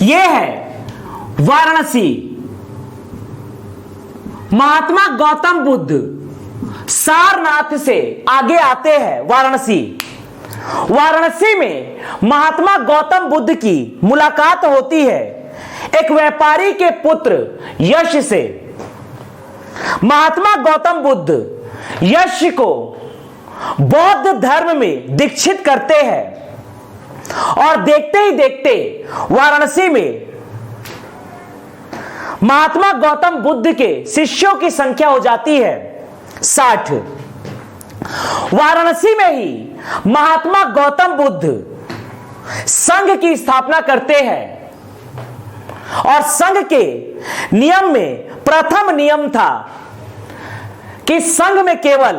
यह है वाराणसी। महात्मा गौतम बुद्ध सारनाथ से आगे आते हैं वाराणसी। वाराणसी में महात्मा गौतम बुद्ध की मुलाकात होती है एक व्यापारी के पुत्र यश से। महात्मा गौतम बुद्ध यश को बौद्ध धर्म में दीक्षित करते हैं और देखते ही देखते वाराणसी में महात्मा गौतम बुद्ध के शिष्यों की संख्या हो जाती है 60। वाराणसी में ही महात्मा गौतम बुद्ध संघ की स्थापना करते हैं और संघ के नियम में प्रथम नियम था कि संघ में केवल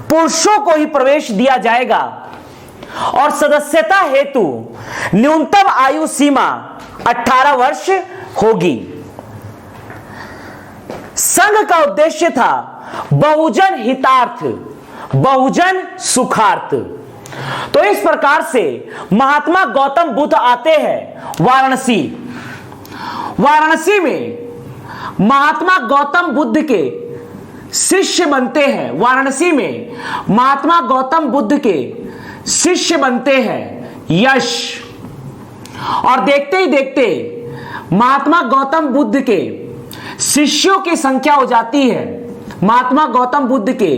पुरुषों को ही प्रवेश दिया जाएगा और सदस्यता हेतु न्यूनतम आयु सीमा 18 वर्ष होगी। संघ का उद्देश्य था बहुजन हितार्थ, बहुजन सुखार्थ। तो इस प्रकार से महात्मा गौतम बुद्ध आते हैं वाराणसी। वाराणसी में महात्मा गौतम बुद्ध के शिष्य बनते हैं। वाराणसी में महात्मा गौतम बुद्ध के शिष्य बनते हैं यश। और देखते ही देखते महात्मा गौतम बुद्ध के शिष्यों की संख्या हो जाती है। महात्मा गौतम बुद्ध के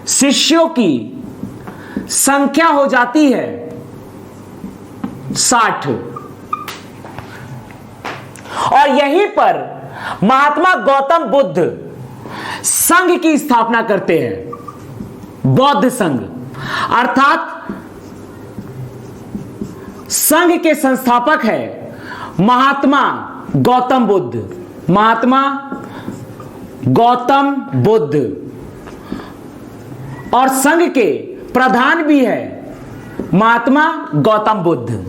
शिष्यों की संख्या हो जाती है 60। और यहीं पर महात्मा गौतम बुद्ध संघ की स्थापना करते हैं, बौद्ध संघ। अर्थात संघ के संस्थापक है महात्मा गौतम बुद्ध। महात्मा गौतम बुद्ध और संघ के प्रधान भी है महात्मा गौतम बुद्ध।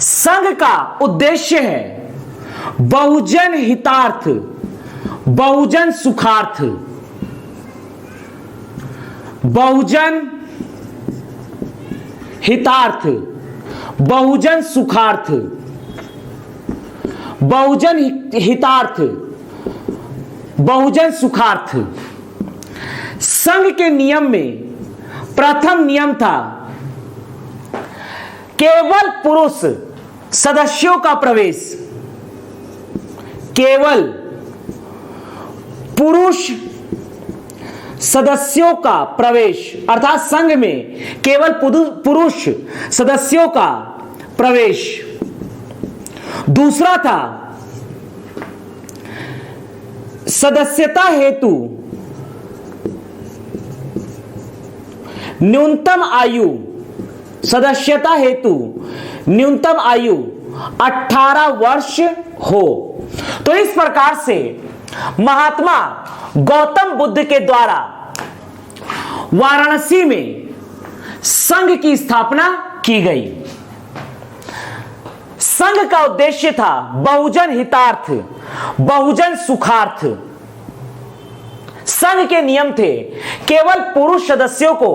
संघ का उद्देश्य है बहुजन हितार्थ, बहुजन सुखार्थ, बहुजन हितार्थ, बहुजन सुखार्थ, बहुजन हितार्थ, बहुजन सुखार्थ। संघ के नियम में प्रथम नियम था केवल पुरुष सदस्यों का प्रवेश। केवल पुरुष सदस्यों का प्रवेश, अर्थात संघ में केवल पुरुष सदस्यों का प्रवेश। दूसरा था सदस्यता हेतु न्यूनतम आयु, सदस्यता हेतु न्यूनतम आयु 18 वर्ष हो। तो इस प्रकार से महात्मा गौतम बुद्ध के द्वारा वाराणसी में संघ की स्थापना की गई। संघ का उद्देश्य था बहुजन हितार्थ, बहुजन सुखार्थ। संघ के नियम थे केवल पुरुष सदस्यों को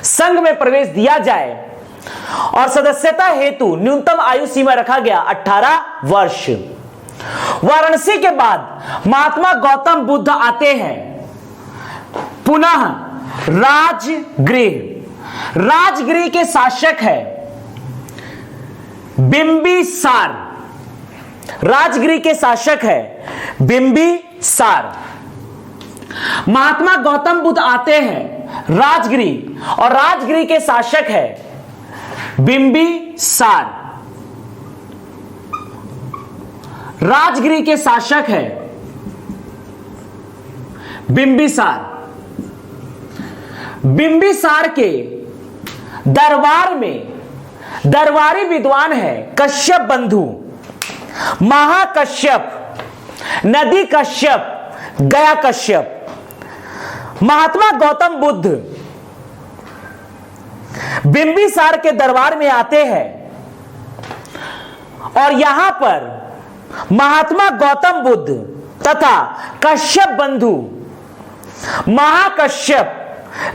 संघ में प्रवेश दिया जाए और सदस्यता हेतु न्यूनतम आयु सीमा रखा गया 18 वर्ष। वाराणसी के बाद महात्मा गौतम बुद्ध आते हैं पुनः राजगृह। राजगृह के शासक है बिंबिसार। राजगृह के शासक है बिंबिसार। महात्मा गौतम बुद्ध आते हैं राजगृह और राजगृह के शासक है बिंबिसार। राजगृह के शासक है बिंबिसार। बिंबिसार के दरबार में दरबारी विद्वान है कश्यप बंधु, महाकश्यप, नदी कश्यप, गया कश्यप। महात्मा गौतम बुद्ध बिंबिसार के दरबार में आते हैं और यहां पर महात्मा गौतम बुद्ध तथा कश्यप बंधु, महाकश्यप,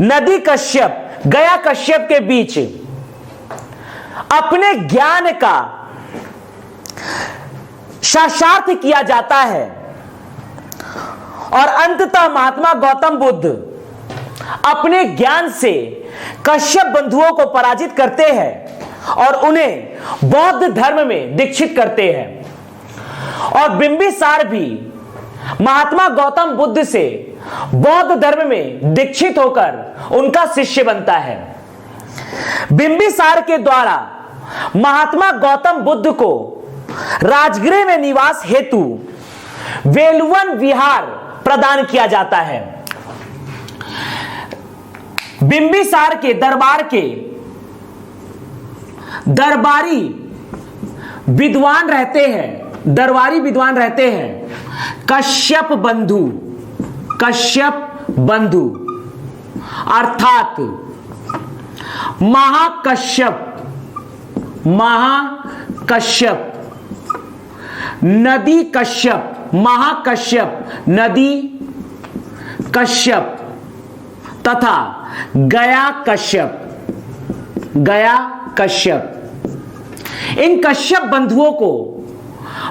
नदी कश्यप, गया कश्यप के बीच अपने ज्ञान का शास्त्रार्थ किया जाता है और अंततः महात्मा गौतम बुद्ध अपने ज्ञान से कश्यप बंधुओं को पराजित करते हैं और उन्हें बौद्ध धर्म में दीक्षित करते हैं। और बिंबिसार भी महात्मा गौतम बुद्ध से बौद्ध धर्म में दीक्षित होकर उनका शिष्य बनता है। बिंबिसार के द्वारा महात्मा गौतम बुद्ध को राजगृह में निवास हेतु वेलुवन विहार प्रदान किया जाता है। बिंबिसार के दरबारी विद्वान रहते हैं कश्यप बंधु अर्थात महाकश्यप नदी कश्यप तथा गया कश्यप। इन कश्यप बंधुओं को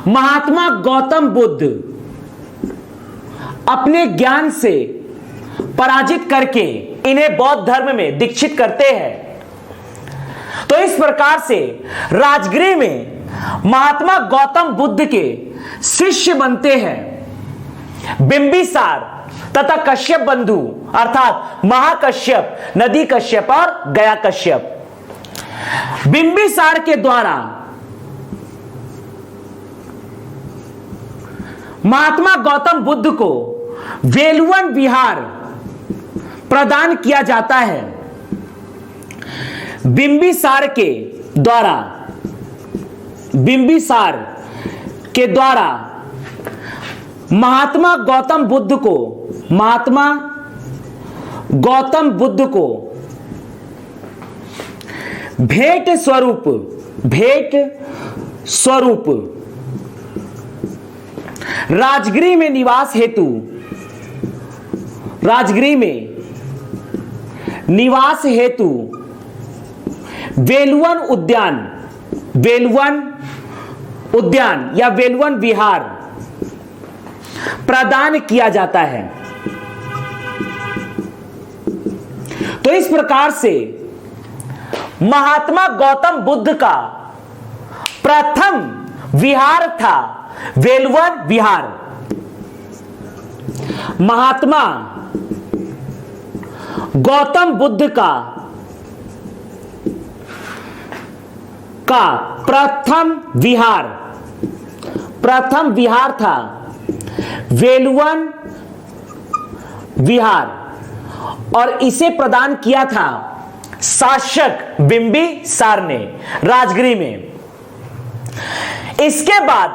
महात्मा गौतम बुद्ध अपने ज्ञान से पराजित करके इन्हें बौद्ध धर्म में दीक्षित करते हैं। तो इस प्रकार से राजगृह में महात्मा गौतम बुद्ध के शिष्य बनते हैं बिंबिसार तथा कश्यप बंधु अर्थात महाकश्यप, नदी कश्यप और गया कश्यप। बिंबिसार के द्वारा महात्मा गौतम बुद्ध को वेलुवन विहार प्रदान किया जाता है। बिंबिसार के द्वारा महात्मा गौतम बुद्ध को भेंट स्वरूप राजगृह में निवास हेतु वेलुवन उद्यान या वेलुवन विहार प्रदान किया जाता है। तो इस प्रकार से महात्मा गौतम बुद्ध का प्रथम विहार था वेलुवन विहार। महात्मा गौतम बुद्ध का प्रथम विहार था वेलुवन विहार और इसे प्रदान किया था शासक बिंबिसार ने राजगृह में। इसके बाद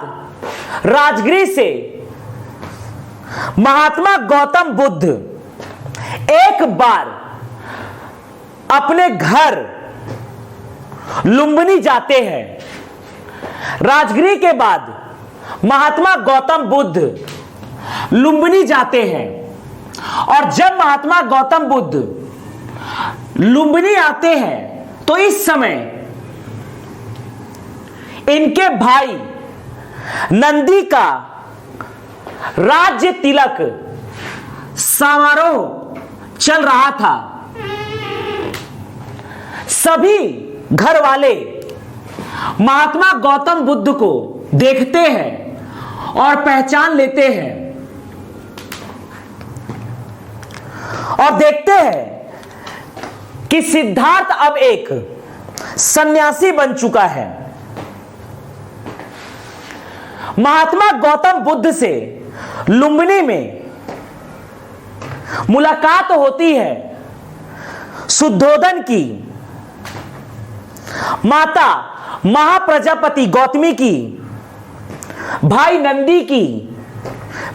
राजगृह से महात्मा गौतम बुद्ध एक बार अपने घर लुम्बिनी जाते हैं। राजगृह के बाद महात्मा गौतम बुद्ध लुम्बिनी जाते हैं और जब महात्मा गौतम बुद्ध लुम्बिनी आते हैं तो इस समय इनके भाई नंदी का राज्य तिलक समारोह चल रहा था। सभी घर वाले महात्मा गौतम बुद्ध को देखते हैं और पहचान लेते हैं और देखते हैं कि सिद्धार्थ अब एक सन्यासी बन चुका है। महात्मा गौतम बुद्ध से लुम्बिनी में मुलाकात होती है शुद्धोदन की, माता महाप्रजापति गौतमी की, भाई नंदी की,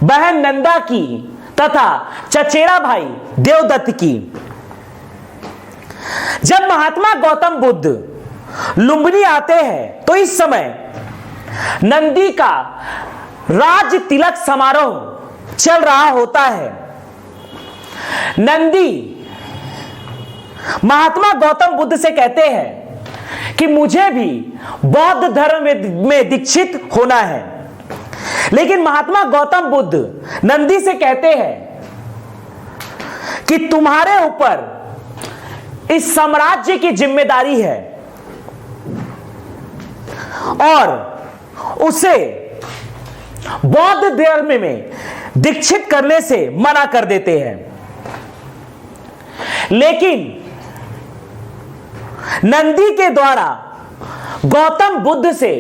बहन नंदा की तथा चचेरा भाई देवदत्त की। जब महात्मा गौतम बुद्ध लुम्बिनी आते हैं तो इस समय नंदी का राज तिलक समारोह चल रहा होता है। नंदी महात्मा गौतम बुद्ध से कहते हैं कि मुझे भी बौद्ध धर्म में दीक्षित होना है। लेकिन महात्मा गौतम बुद्ध नंदी से कहते हैं कि तुम्हारे ऊपर इस साम्राज्य की जिम्मेदारी है, और उसे बौद्ध धर्म में दीक्षित करने से मना कर देते हैं। लेकिन नंदी के द्वारा गौतम बुद्ध से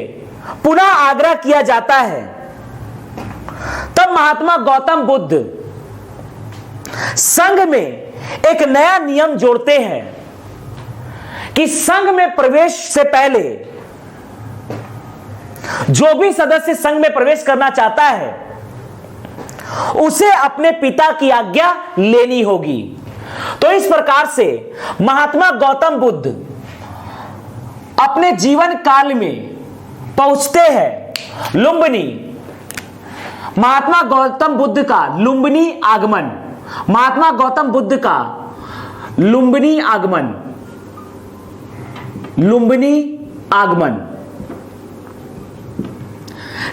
पुनः आग्रह किया जाता है। तब महात्मा गौतम बुद्ध संघ में एक नया नियम जोड़ते हैं कि संघ में प्रवेश से पहले जो भी सदस्य संघ में प्रवेश करना चाहता है उसे अपने पिता की आज्ञा लेनी होगी। तो इस प्रकार से महात्मा गौतम बुद्ध अपने जीवन काल में पहुंचते हैं लुम्बिनी। महात्मा गौतम बुद्ध का लुम्बिनी आगमन, महात्मा गौतम बुद्ध का लुम्बिनी आगमन, लुम्बिनी आगमन।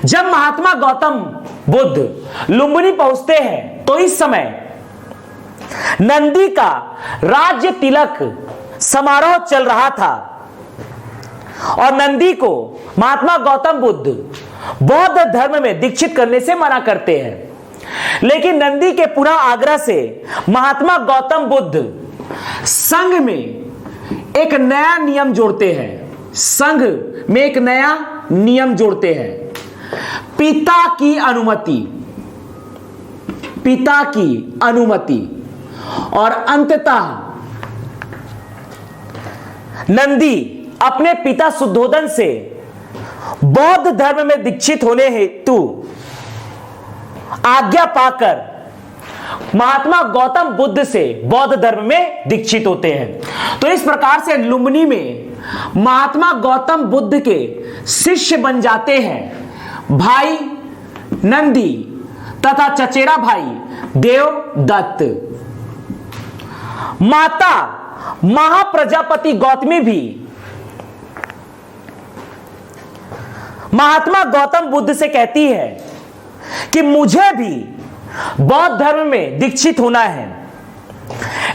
जब महात्मा गौतम बुद्ध लुम्बिनी पहुंचते हैं तो इस समय नंदी का राज्य तिलक समारोह चल रहा था, और नंदी को महात्मा गौतम बुद्ध बौद्ध धर्म में दीक्षित करने से मना करते हैं। लेकिन नंदी के पुनः आग्रह से महात्मा गौतम बुद्ध संघ में एक नया नियम जोड़ते हैं, संघ में एक नया नियम जोड़ते हैं, पिता की अनुमति, पिता की अनुमति। और अंततः नंदी अपने पिता शुद्धोदन से बौद्ध धर्म में दीक्षित होने हेतु आज्ञा पाकर महात्मा गौतम बुद्ध से बौद्ध धर्म में दीक्षित होते हैं। तो इस प्रकार से लुम्बिनी में महात्मा गौतम बुद्ध के शिष्य बन जाते हैं भाई नंदी तथा चचेरा भाई देवदत्त। माता महाप्रजापति गौतमी भी महात्मा गौतम बुद्ध से कहती है कि मुझे भी बौद्ध धर्म में दीक्षित होना है।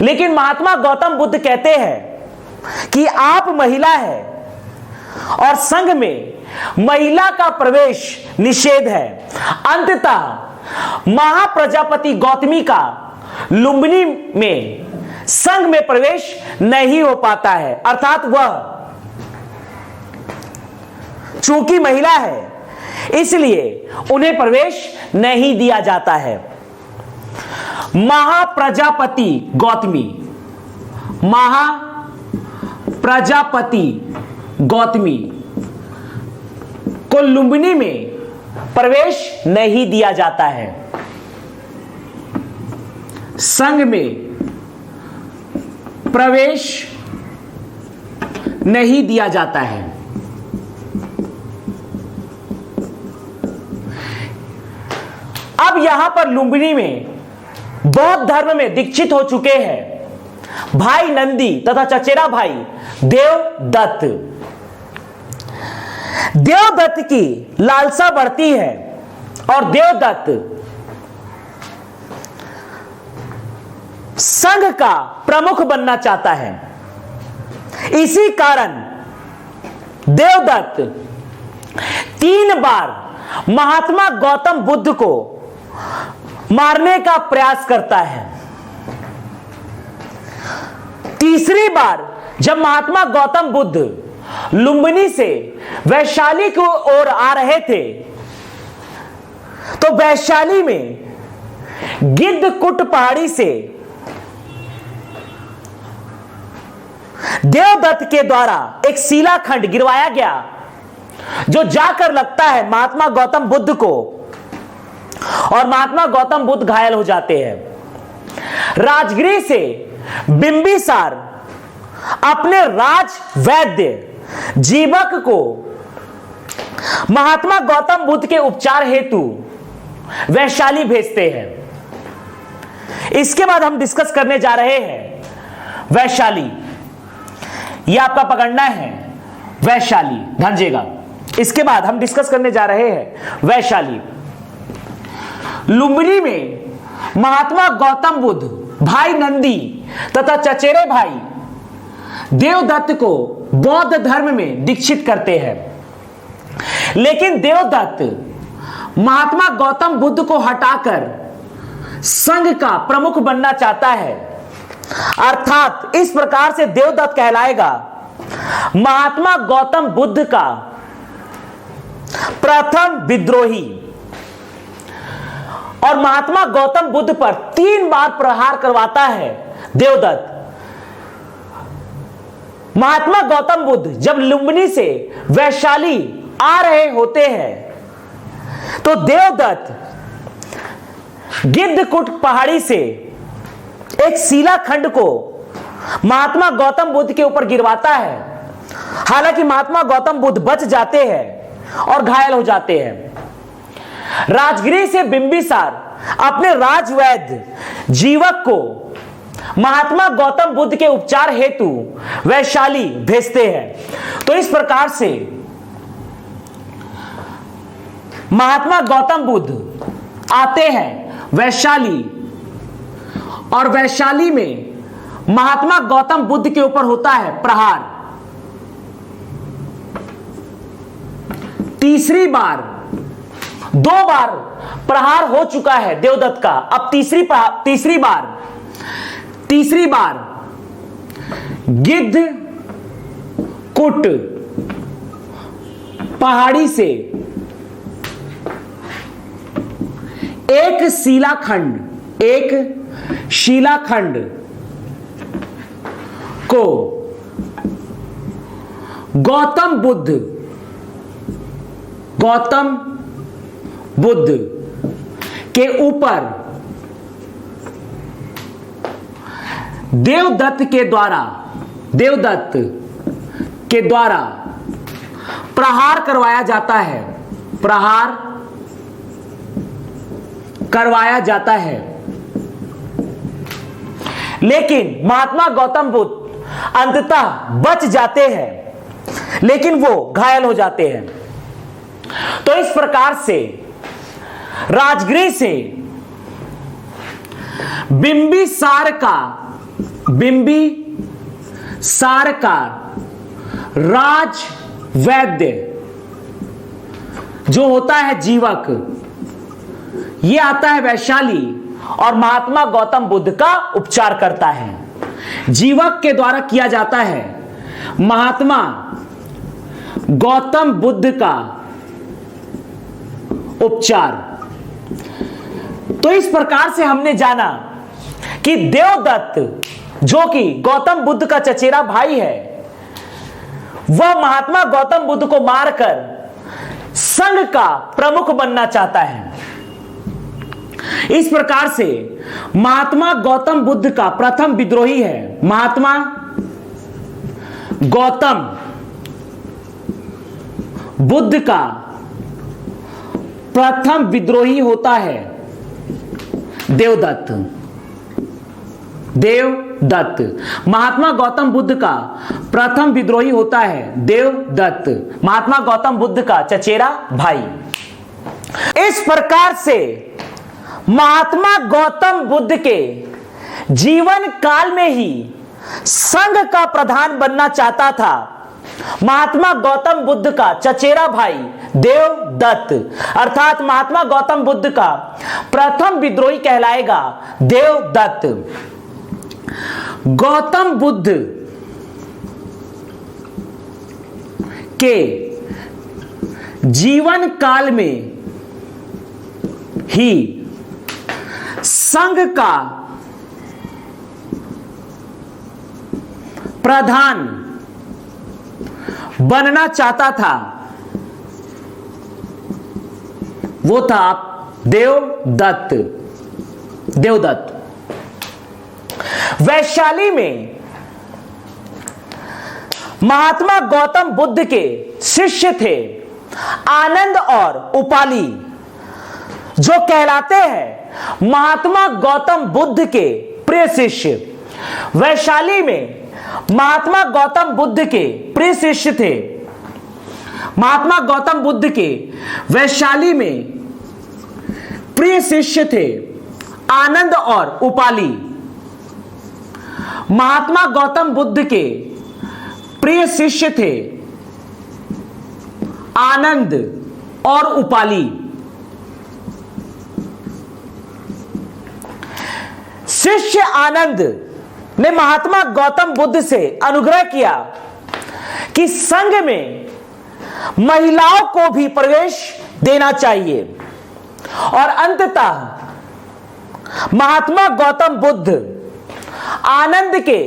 लेकिन महात्मा गौतम बुद्ध कहते हैं कि आप महिला है और संघ में महिला का प्रवेश निषेध है। अंततः महाप्रजापति गौतमी का लुम्बिनी में संघ में प्रवेश नहीं हो पाता है, अर्थात वह चूंकि महिला है इसलिए उन्हें प्रवेश नहीं दिया जाता है। महाप्रजापति गौतमी, महाप्रजापति गौतमी को लुम्बिनी में प्रवेश नहीं दिया जाता है, संघ में प्रवेश नहीं दिया जाता है। अब यहां पर लुम्बिनी में बौद्ध धर्म में दीक्षित हो चुके हैं भाई नंदी तथा चचेरा भाई देवदत्त। देवदत्त की लालसा बढ़ती है और देवदत्त संघ का प्रमुख बनना चाहता है। इसी कारण देवदत्त 3 बार महात्मा गौतम बुद्ध को मारने का प्रयास करता है। तीसरी बार जब महात्मा गौतम बुद्ध लुम्बिनी से वैशाली की ओर आ रहे थे तो वैशाली में गिद्धकुट पहाड़ी से देवदत्त के द्वारा एक शिलाखंड गिरवाया गया जो जाकर लगता है महात्मा गौतम बुद्ध को, और महात्मा गौतम बुद्ध घायल हो जाते हैं। राजगृह से बिंबिसार अपने राज वैद्य जीवक को महात्मा गौतम बुद्ध के उपचार हेतु वैशाली भेजते हैं। इसके बाद हम डिस्कस करने जा रहे हैं वैशाली। यह आपका पकड़ना है वैशाली, ध्यान। इसके बाद हम डिस्कस करने जा रहे हैं वैशाली। लुम्बिनी में महात्मा गौतम बुद्ध, भाई नंदी तथा चचेरे भाई देवदत्त को बौद्ध धर्म में दीक्षित करते हैं। लेकिन देवदत्त महात्मा गौतम बुद्ध को हटाकर संघ का प्रमुख बनना चाहता है। अर्थात इस प्रकार से देवदत्त कहलाएगा महात्मा गौतम बुद्ध का प्रथम विद्रोही। और महात्मा गौतम बुद्ध पर 3 बार प्रहार करवाता है देवदत्त। महात्मा गौतम बुद्ध जब लुम्बिनी से वैशाली आ रहे होते हैं तो देवदत्त गिद्धकूट पहाड़ी से एक शिलाखंड को महात्मा गौतम बुद्ध के ऊपर गिरवाता है। हालांकि महात्मा गौतम बुद्ध बच जाते हैं और घायल हो जाते हैं। राजगृह से बिंबिसार अपने राजवैद्य जीवक को महात्मा गौतम बुद्ध के उपचार हेतु वैशाली भेजते हैं। तो इस प्रकार से महात्मा गौतम बुद्ध आते हैं वैशाली, और वैशाली में महात्मा गौतम बुद्ध के ऊपर होता है प्रहार। तीसरी बार, 2 बार प्रहार हो चुका है देवदत्त का, अब तीसरी बार गिद्धकूट पहाड़ी से एक शिलाखंड को गौतम बुद्ध के ऊपर देवदत्त के द्वारा प्रहार करवाया जाता है। लेकिन महात्मा गौतम बुद्ध अंततः बच जाते हैं, लेकिन वो घायल हो जाते हैं। तो इस प्रकार से राजगृह से बिंबिसार का राजवैद्य जो होता है जीवक, ये आता है वैशाली और महात्मा गौतम बुद्ध का उपचार करता है। जीवक के द्वारा किया जाता है महात्मा गौतम बुद्ध का उपचार। तो इस प्रकार से हमने जाना कि देवदत्त जो कि गौतम बुद्ध का चचेरा भाई है, वह महात्मा गौतम बुद्ध को मारकर संघ का प्रमुख बनना चाहता है। इस प्रकार से महात्मा गौतम बुद्ध का प्रथम विद्रोही है। महात्मा गौतम बुद्ध का प्रथम विद्रोही होता है देवदत्त। महात्मा गौतम बुद्ध का प्रथम विद्रोही होता है देवदत्त, महात्मा गौतम बुद्ध का चचेरा भाई। इस प्रकार से महात्मा गौतम बुद्ध के जीवन काल में ही संघ का प्रधान बनना चाहता था महात्मा गौतम बुद्ध का चचेरा भाई देवदत्त। अर्थात महात्मा गौतम बुद्ध का प्रथम विद्रोही कहलाएगा देवदत्त। गौतम बुद्ध के जीवन काल में ही संघ का प्रधान बनना चाहता था, वो था देवदत्त। वैशाली में महात्मा गौतम बुद्ध के शिष्य थे आनंद और उपाली, जो कहलाते हैं महात्मा गौतम बुद्ध के प्रिय शिष्य। वैशाली में महात्मा गौतम बुद्ध के प्रिय शिष्य थे महात्मा गौतम बुद्ध के वैशाली में प्रिय शिष्य थे आनंद और उपाली। महात्मा गौतम बुद्ध के प्रिय शिष्य थे आनंद और उपाली। शिष्य आनंद ने महात्मा गौतम बुद्ध से अनुग्रह किया कि संघ में महिलाओं को भी प्रवेश देना चाहिए और अंततः महात्मा गौतम बुद्ध आनंद के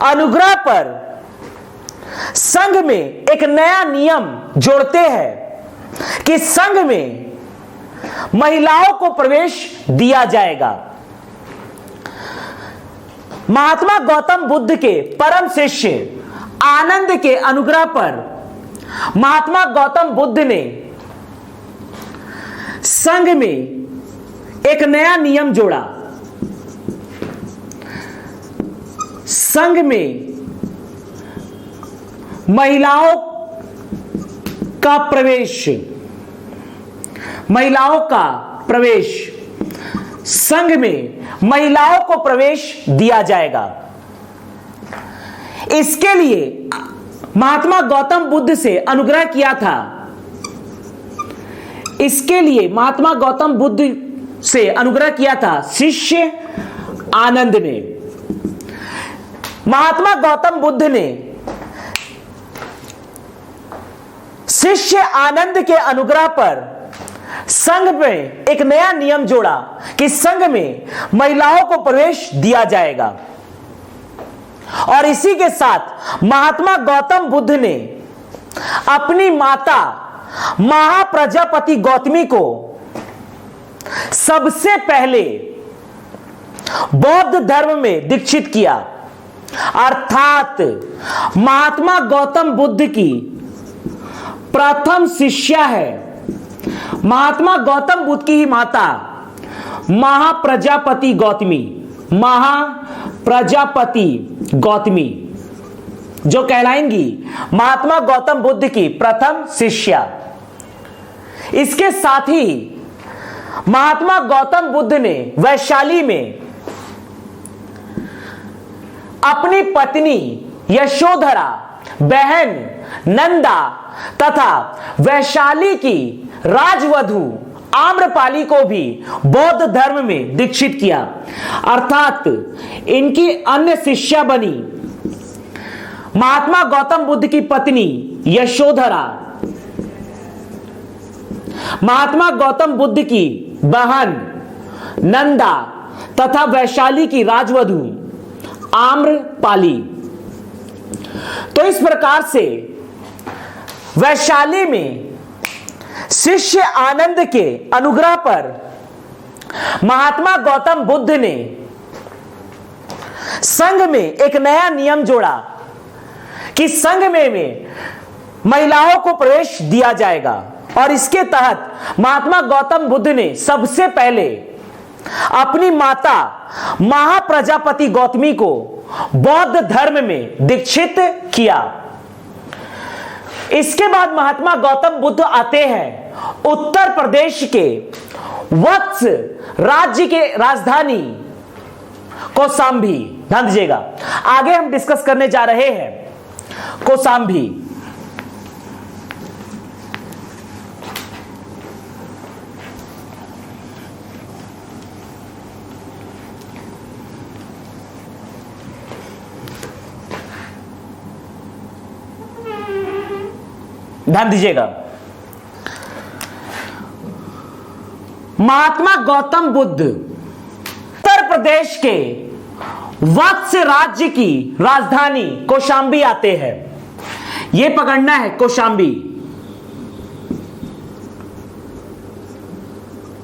अनुग्रह पर संघ में एक नया नियम जोड़ते हैं कि संघ में महिलाओं को प्रवेश दिया जाएगा। महात्मा गौतम बुद्ध के परम शिष्य आनंद के अनुग्रह पर महात्मा गौतम बुद्ध ने संघ में एक नया नियम जोड़ा। संघ में महिलाओं का प्रवेश संघ में महिलाओं को प्रवेश दिया जाएगा। इसके लिए महात्मा गौतम बुद्ध से अनुग्रह किया था। इसके लिए महात्मा गौतम बुद्ध से अनुग्रह किया था शिष्य आनंद ने। महात्मा गौतम बुद्ध ने शिष्य आनंद के अनुग्रह पर संघ में एक नया नियम जोड़ा कि संघ में महिलाओं को प्रवेश दिया जाएगा। और इसी के साथ महात्मा गौतम बुद्ध ने अपनी माता महाप्रजापति गौतमी को सबसे पहले बौद्ध धर्म में दीक्षित किया। अर्थात महात्मा गौतम बुद्ध की प्रथम शिष्या है महात्मा गौतम बुद्ध की ही माता महाप्रजापति गौतमी जो कहलाएंगी महात्मा गौतम बुद्ध की प्रथम शिष्या। इसके साथ ही महात्मा गौतम बुद्ध ने वैशाली में अपनी पत्नी यशोधरा, बहन नंदा तथा वैशाली की राजवधु आम्रपाली को भी बौद्ध धर्म में दीक्षित किया। अर्थात इनकी अन्य शिष्या बनी महात्मा गौतम बुद्ध की पत्नी यशोधरा, महात्मा गौतम बुद्ध की बहन नंदा तथा वैशाली की राजवधु आम्रपाली। तो इस प्रकार से वैशाली में शिष्य आनंद के अनुग्रह पर महात्मा गौतम बुद्ध ने संघ में एक नया नियम जोड़ा कि संघ में महिलाओं को प्रवेश दिया जाएगा। और इसके तहत महात्मा गौतम बुद्ध ने सबसे पहले अपनी माता महाप्रजापति गौतमी को बौद्ध धर्म में दीक्षित किया। इसके बाद महात्मा गौतम बुद्ध आते हैं उत्तर प्रदेश के वत्स राज्य के राजधानी कौशाम्बी। ध्यान दीजिएगा, आगे हम डिस्कस करने जा रहे हैं कौशाम्बी। ध्यान दीजिएगा, महात्मा गौतम बुद्ध उत्तर प्रदेश के वत्स राज्य की राजधानी कौशाम्बी आते हैं। यह पकड़ना है कौशाम्बी,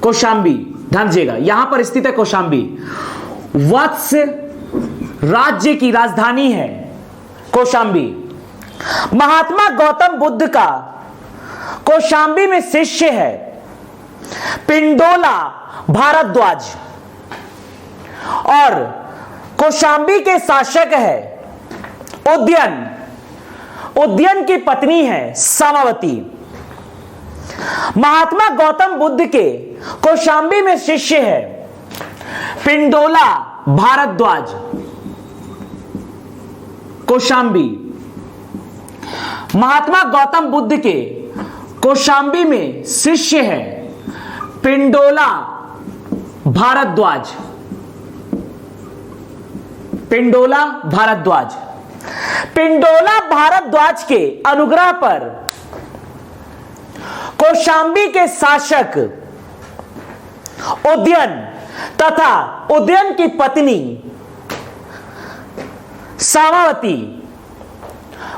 कौशाम्बी ध्यान दीजिएगा, यहां पर स्थित है कौशाम्बी। वत्स राज्य की राजधानी है कौशाम्बी। महात्मा गौतम बुद्ध का कौशाम्बी में शिष्य है पिंडोला भारद्वाज और कौशाम्बी के शासक है उदयन उदयन की पत्नी है सामावती। महात्मा गौतम बुद्ध के कौशांबी में शिष्य है पिंडोला भारद्वाज। कौशांबी, महात्मा गौतम बुद्ध के कौशांबी में शिष्य है पिंडोला भारद्वाज। पिंडोला भारद्वाज। पिंडोला भारद्वाज के अनुग्रह पर कौशांबी के शासक उदयन तथा उदयन की पत्नी सामावती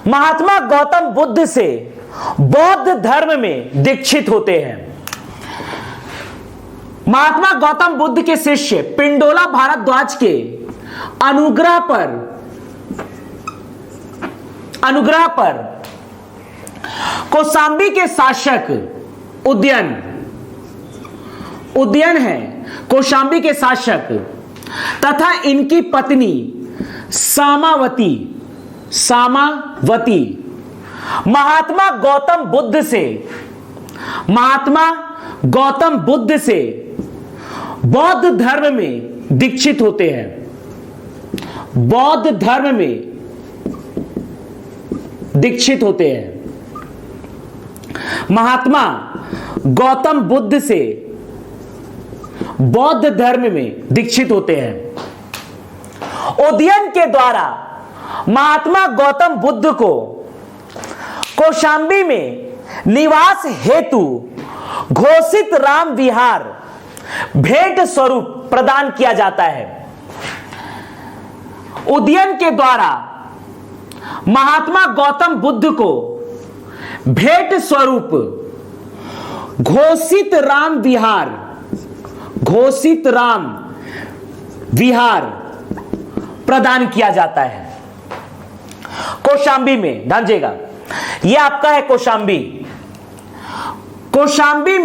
महात्मा गौतम बुद्ध से बौद्ध धर्म में दीक्षित होते हैं। महात्मा गौतम बुद्ध के शिष्य पिंडोला भारद्वाज के अनुग्रह पर कौशांबी के शासक उदयन है कौशांबी के शासक तथा इनकी पत्नी सामावती महात्मा गौतम बुद्ध से बौद्ध धर्म में दीक्षित होते हैं। बौद्ध धर्म में दीक्षित होते हैं। महात्मा गौतम बुद्ध से बौद्ध धर्म में दीक्षित होते हैं। उदयन के द्वारा महात्मा गौतम बुद्ध को कौशांबी में निवास हेतु घोषित राम विहार भेंट स्वरूप प्रदान किया जाता है। उदयन के द्वारा महात्मा गौतम बुद्ध को भेंट स्वरूप घोषित राम विहार प्रदान किया जाता है। कौशांबी में ध्यान, यह आपका है कौशांबी। कौशांबी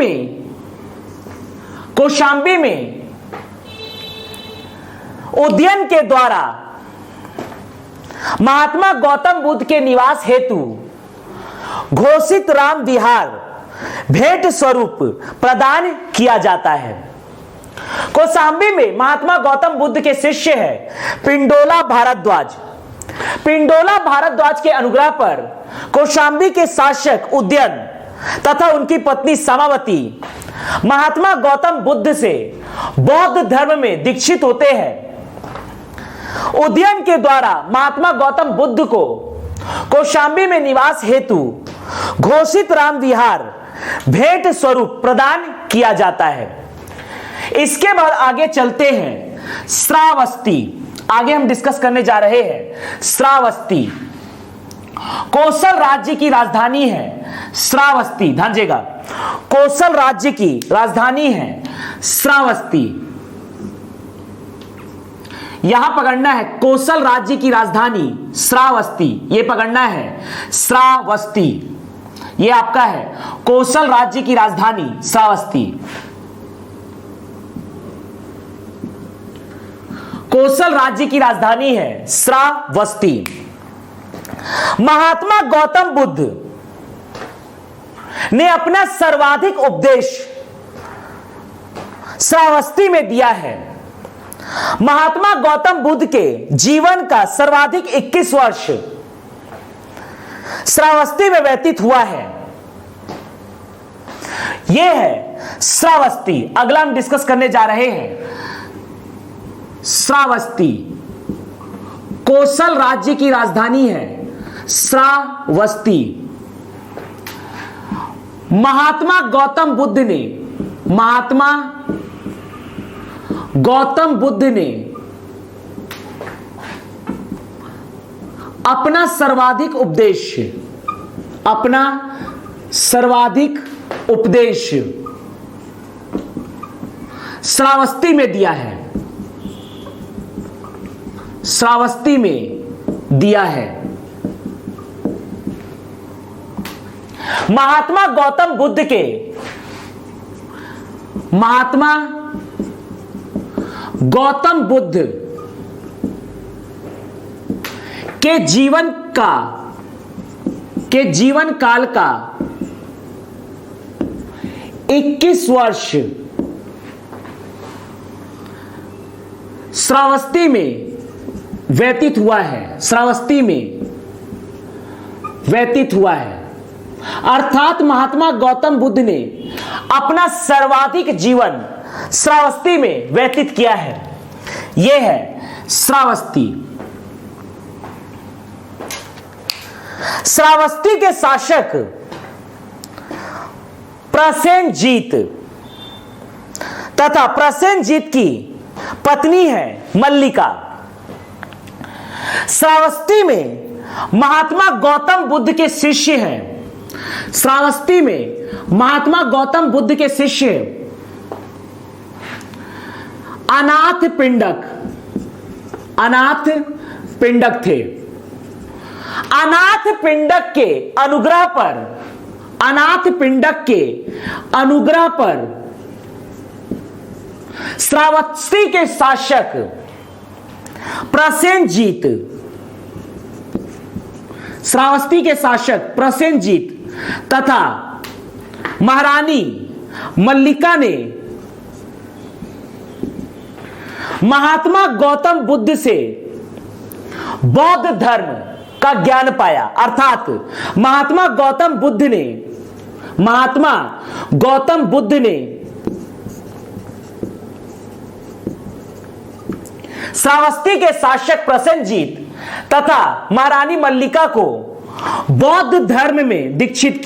में उदयन के द्वारा महात्मा गौतम बुद्ध के निवास हेतु घोषित राम विहार भेंट स्वरूप प्रदान किया जाता है। कौशांबी में महात्मा गौतम बुद्ध के शिष्य है पिंडोला भारद्वाज। पिंडोला भारद्वाज के अनुग्रह पर कौशांबी के शासक उदयन तथा उनकी पत्नी सामावती महात्मा गौतम बुद्ध से बौद्ध धर्म में दीक्षित होते हैं। उदयन के द्वारा महात्मा गौतम बुद्ध को कौशांबी में निवास हेतु घोषित राम विहार भेंट स्वरूप प्रदान किया जाता है। इसके बाद आगे चलते हैं श्रावस्ती। आगे हम डिस्कस करने जा रहे हैं श्रावस्ती। कौशल राज्य की राजधानी है श्रावस्ती। ध्यान देगा, कौशल राज्य की राजधानी है श्रावस्ती। यहां पकड़ना है कौशल राज्य की राजधानी श्रावस्ती। यह पकड़ना है श्रावस्ती। यह आपका है कौशल राज्य की राजधानी श्रावस्ती। कौशल राज्य की राजधानी है श्रावस्ती। महात्मा गौतम बुद्ध ने अपना सर्वाधिक उपदेश श्रावस्ती में दिया है। महात्मा गौतम बुद्ध के जीवन का सर्वाधिक 21 वर्ष श्रावस्ती में व्यतीत हुआ है। यह है श्रावस्ती। अगला हम डिस्कस करने जा रहे हैं श्रावस्ती। कौशल राज्य की राजधानी है श्रावस्ती। महात्मा गौतम बुद्ध ने अपना सर्वाधिक उपदेश श्रावस्ती में दिया है। श्रावस्ती में दिया है। महात्मा गौतम बुद्ध के जीवन का के जीवन काल का 21 वर्ष श्रावस्ती में व्यतीत हुआ है, श्रावस्ती में व्यतीत हुआ है। अर्थात महात्मा गौतम बुद्ध ने अपना सर्वाधिक जीवन श्रावस्ती में व्यतीत किया है। यह है श्रावस्ती। श्रावस्ती के शासक प्रसेनजीत तथा प्रसेनजीत की पत्नी है मल्लिका। श्रावस्ती में महात्मा गौतम बुद्ध के शिष्य हैं। श्रावस्ती में महात्मा गौतम बुद्ध के शिष्य अनाथ पिंडक थे। अनाथ पिंडक के अनुग्रह पर श्रावस्ती के शासक प्रसेनजीत तथा महारानी मल्लिका ने महात्मा गौतम बुद्ध से बौद्ध धर्म का ज्ञान पाया। अर्थात महात्मा गौतम बुद्ध ने श्रावस्ती के शासक प्रसेनजीत तथा महारानी मल्लिका को बौद्ध धर्म में दीक्षित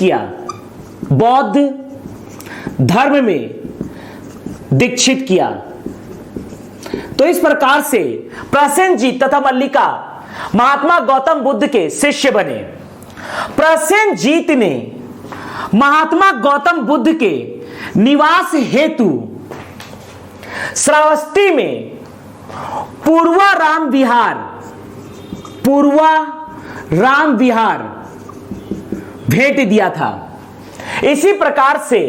किया। तो इस प्रकार से प्रसेनजीत तथा मल्लिका महात्मा गौतम बुद्ध के शिष्य बने। प्रसेनजीत ने महात्मा गौतम बुद्ध के निवास हेतु श्रावस्ती में पूर्वाराम विहार भेंट दिया था। इसी प्रकार से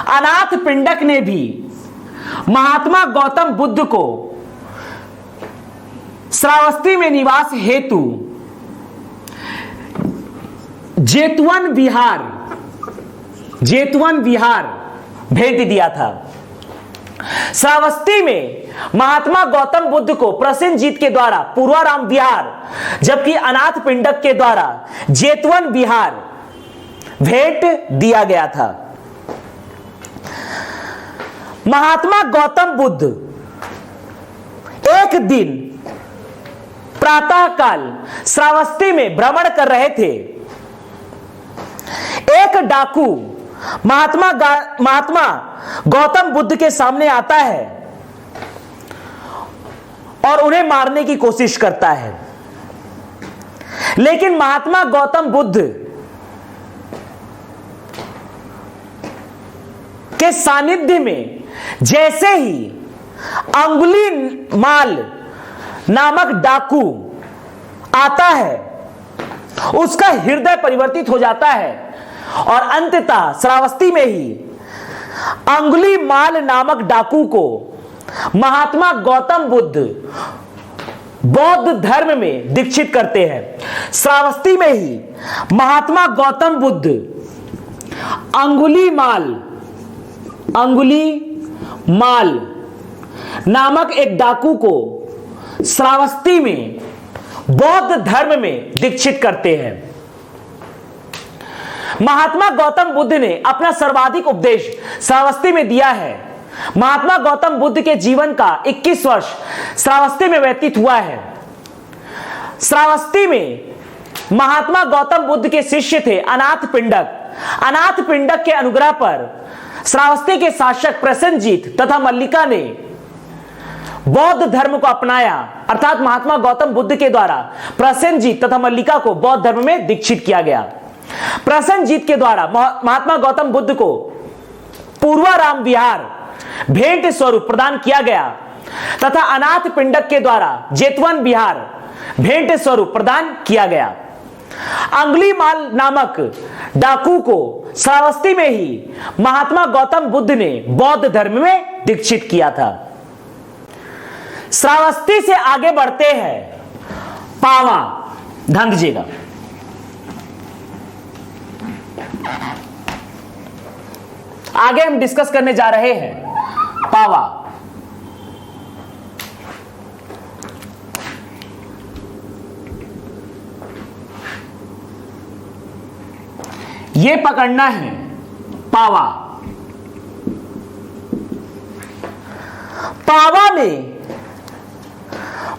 अनाथ पिंडक ने भी महात्मा गौतम बुद्ध को श्रावस्ती में निवास हेतु जेतवन विहार भेंट दिया था। श्रावस्ती में महात्मा गौतम बुद्ध को प्रसेनजीत के द्वारा पूर्वाराम विहार, जबकि अनाथ पिंडक के द्वारा जेतवन विहार भेंट दिया गया था। महात्मा गौतम बुद्ध एक दिन प्रातःकाल श्रावस्ती में भ्रमण कर रहे थे। एक डाकू महात्मा गौतम बुद्ध के सामने आता है और उन्हें मारने की कोशिश करता है। लेकिन महात्मा गौतम बुद्ध के सानिध्य में जैसे ही अंगुलीमाल नामक डाकू आता है, उसका हृदय परिवर्तित हो जाता है और अंततः श्रावस्ती में ही अंगुलीमाल नामक डाकू को महात्मा गौतम बुद्ध बौद्ध धर्म में दीक्षित करते हैं। श्रावस्ती में ही महात्मा गौतम बुद्ध अंगुलीमाल नामक एक डाकू को श्रावस्ती में बौद्ध धर्म में दीक्षित करते हैं। महात्मा गौतम बुद्ध ने अपना सर्वाधिक उपदेश श्रावस्ती में दिया है। महात्मा गौतम बुद्ध के जीवन का 21 वर्ष श्रावस्ती में व्यतीत हुआ है। श्रावस्ती में महात्मा गौतम बुद्ध के शिष्य थे अनाथ पिंडक के अनुग्रह पर श्रावस्ती के शासक प्रसेनजीत तथा मल्लिका ने बौद्ध धर्म को अपनाया। अर्थात महात्मा गौतम बुद्ध के द्वारा प्रसेनजीत तथा मल्लिका को बौद्ध धर्म में दीक्षित किया गया। प्रसेनजीत के द्वारा महात्मा गौतम बुद्ध को पूर्वाराम विहार भेंट स्वरूप प्रदान किया गया तथा अनाथ पिंडक के द्वारा जेतवन विहार भेंट स्वरूप प्रदान किया गया। अंगुलीमाल नामक डाकू को श्रावस्ती में ही महात्मा गौतम बुद्ध ने बौद्ध धर्म में दीक्षित किया था। श्रावस्ती से आगे बढ़ते हैं पावा, ध्यान दीजिएगा। आगे हम डिस्कस करने जा रहे हैं पावा। ये पकड़ना है पावा। पावा में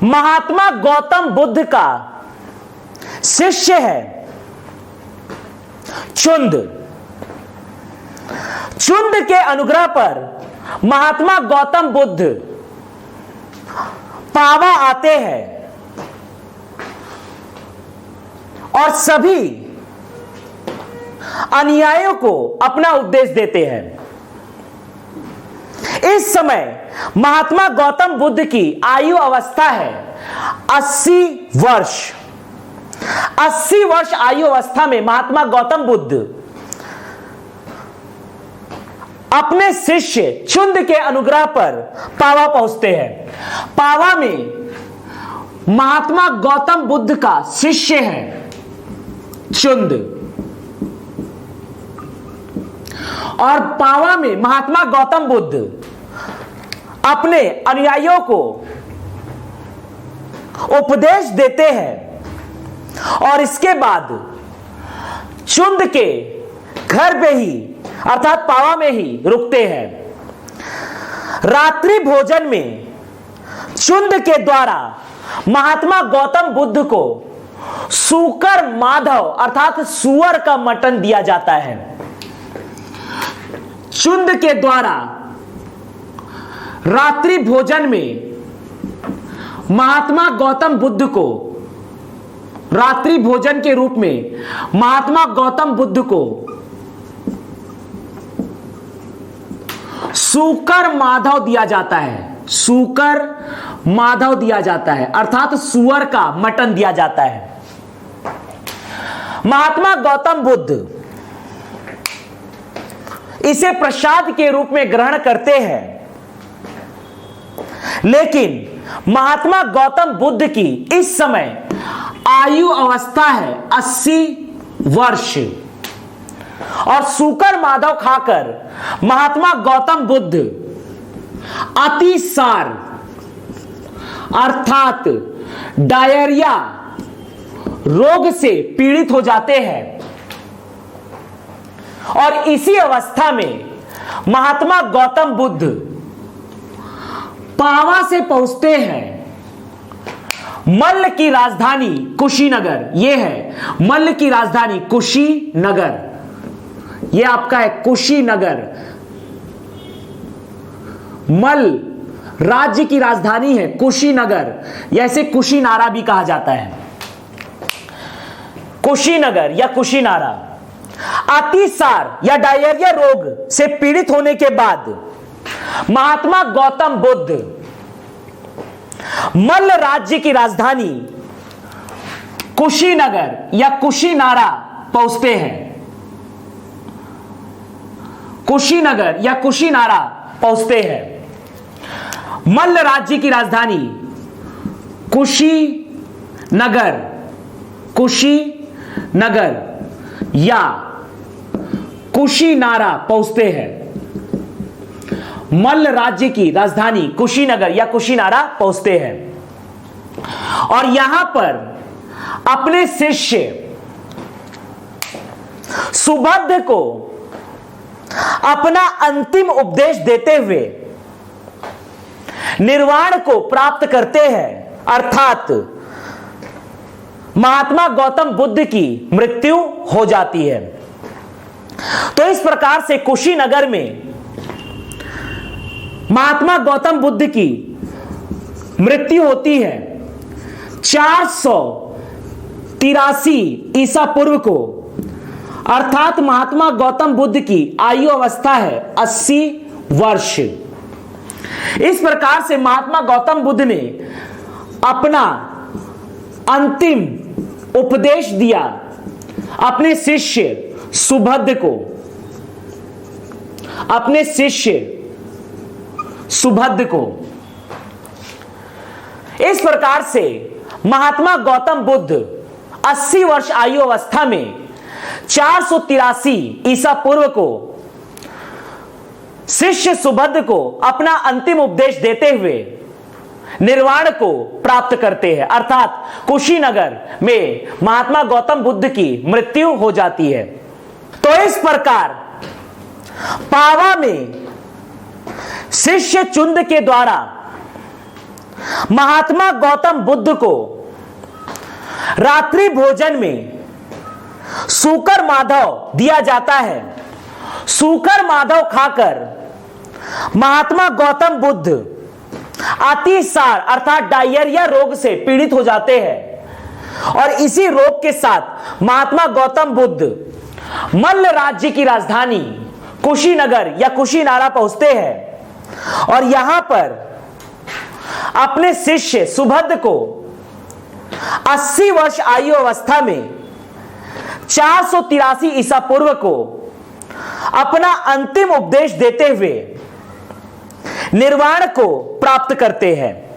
महात्मा गौतम बुद्ध का शिष्य है चुंद। चुंद के अनुग्रह पर महात्मा गौतम बुद्ध पावा आते हैं और सभी अनुयायियों को अपना उपदेश देते हैं। इस समय महात्मा गौतम बुद्ध की आयु अवस्था है 80 वर्ष। 80 वर्ष आयु अवस्था में महात्मा गौतम बुद्ध अपने शिष्य चुंद के अनुग्रह पर पावा पहुंचते हैं। पावा में महात्मा गौतम बुद्ध का शिष्य है चुंद और पावा में महात्मा गौतम बुद्ध अपने अनुयायियों को उपदेश देते हैं और इसके बाद चुंद के घर पे ही अर्थात पावा में ही रुकते हैं। रात्रि भोजन में चुंद के द्वारा महात्मा गौतम बुद्ध को सूकर माधव अर्थात सुअर का मटन दिया जाता है। चुंद के द्वारा रात्रि भोजन में महात्मा गौतम बुद्ध को रात्रि भोजन के रूप में महात्मा गौतम बुद्ध को सूकर माधव दिया जाता है। सूकर माधव दिया जाता है अर्थात सुअर का मटन दिया जाता है। महात्मा गौतम बुद्ध इसे प्रसाद के रूप में ग्रहण करते हैं, लेकिन महात्मा गौतम बुद्ध की इस समय आयु अवस्था है 80 वर्ष और सूकर माधव खाकर महात्मा गौतम बुद्ध अतिसार अर्थात डायरिया रोग से पीड़ित हो जाते हैं और इसी अवस्था में महात्मा गौतम बुद्ध पावा से पहुंचते हैं मल्ल की राजधानी कुशीनगर। यह है मल्ल की राजधानी कुशीनगर। यह आपका है कुशीनगर। मल्ल राज्य की राजधानी है कुशीनगर, या इसे कुशीनारा भी कहा जाता है। कुशीनगर या कुशीनारा। अतिसार या डायरिया रोग से पीड़ित होने के बाद महात्मा गौतम बुद्ध मल्ल राज्य की राजधानी कुशीनगर या कुशीनारा पहुंचते हैं। कुशीनगर या कुशीनारा पहुंचते हैं। मल्ल राज्य की राजधानी कुशीनगर या कुशीनारा पहुंचते हैं। मल्ल राज्य की राजधानी कुशीनगर या कुशीनारा पहुंचते हैं और यहां पर अपने शिष्य सुभद्र को अपना अंतिम उपदेश देते हुए निर्वाण को प्राप्त करते हैं, अर्थात महात्मा गौतम बुद्ध की मृत्यु हो जाती है। तो इस प्रकार से कुशीनगर में महात्मा गौतम बुद्ध की मृत्यु होती है 483 ईसा पूर्व को, अर्थात महात्मा गौतम बुद्ध की आयु अवस्था है 80 वर्ष। इस प्रकार से महात्मा गौतम बुद्ध ने अपना अंतिम उपदेश दिया अपने शिष्य सुभद्र को। अपने शिष्य सुभद्र को इस प्रकार से महात्मा गौतम बुद्ध 80 वर्ष आयु अवस्था में 483 ईसा पूर्व को शिष्य सुभद्र को अपना अंतिम उपदेश देते हुए निर्वाण को प्राप्त करते हैं, अर्थात कुशीनगर में महात्मा गौतम बुद्ध की मृत्यु हो जाती है। तो इस प्रकार पावा में शिष्य चुंद के द्वारा महात्मा गौतम बुद्ध को रात्रि भोजन में सूकर माधव दिया जाता है। सूकर माधव खाकर महात्मा गौतम बुद्ध अतिसार अर्थात डायरिया रोग से पीड़ित हो जाते हैं और इसी रोग के साथ महात्मा गौतम बुद्ध मल्ल राज्य की राजधानी कुशीनगर या कुशीनारा पहुंचते हैं और यहां पर अपने शिष्य सुभद्र को 80 वर्ष आयु अवस्था में 483 ईसा पूर्व को अपना अंतिम उपदेश देते हुए निर्वाण को प्राप्त करते हैं।